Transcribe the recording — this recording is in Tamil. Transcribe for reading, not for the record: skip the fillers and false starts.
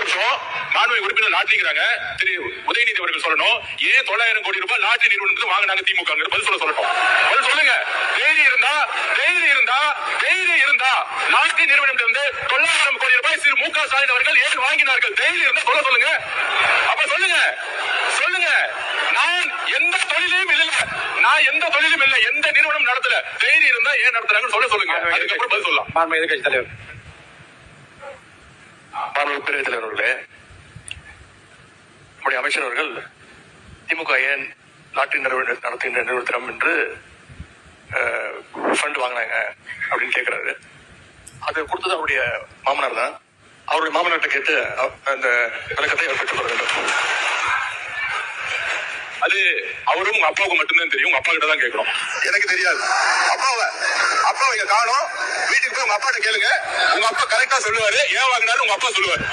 நிமிஷம். மாண்புமிகு உறுப்பினர் லாட்டரிங்கிறாங்க. திரு உதயநிதி அவர்கள் சொல்லணும், ஏன் 900 கோடி ரூபாய் லாட்டரி நிறுவனத்துக்கு வாங்கினாங்க திமுக? பதில் சொல்லட்டும். பதில் சொல்லுங்க. தைரியம் இருந்தா லாட்டரி நிறுவனம் வந்து 900 கோடி ரூபாய் திரு மு க ஸ்டாலின் அவர்கள் ஏன் வாங்கினார்கள்? தைரியம் இருந்தா சொல்லுங்க. அப்ப சொல்லுங்க. நான் எந்த தொழிலும் இல்லை, எந்த நிறுவனம் நடத்தல. தைரியம் இருந்தா ஏன் நடத்துறாங்கன்னு சொல்லுங்க. அதுக்கப்புறம் பதில் சொல்லலாம். எதிர்கட்சி தலைவர் பேரவைத் தலைவர் அவர்களே, நம்முடைய அமைச்சர் அவர்கள் திமுக ஏன் லாட்டரி நடத்துகின்ற நிறுவனத்திடம் என்று ஃபண்ட் வாங்கினாங்க அப்படின்னு கேட்கிறாரு. அது கொடுத்தது அவருடைய மாமனார் தான். அவருடைய மாமனார்ட்ட கேட்டு அந்த விளக்கத்தை அவர் பெற்றுக் கொள்ள வேண்டும். அது அவரும் உங்க அப்பாவுக்கு மட்டும்தான் தெரியும். உங்க அப்பா கிட்ட தான் கேட்கணும். எனக்கு தெரியாது. அப்பாவை இங்க காணோம். வீட்டுக்கு போய் உங்க அப்பாட்ட கேளுங்க. உங்க அப்பா கரெக்டா சொல்லுவாரு. ஏன் வாங்கினாரு உங்க அப்பா சொல்லுவாரு.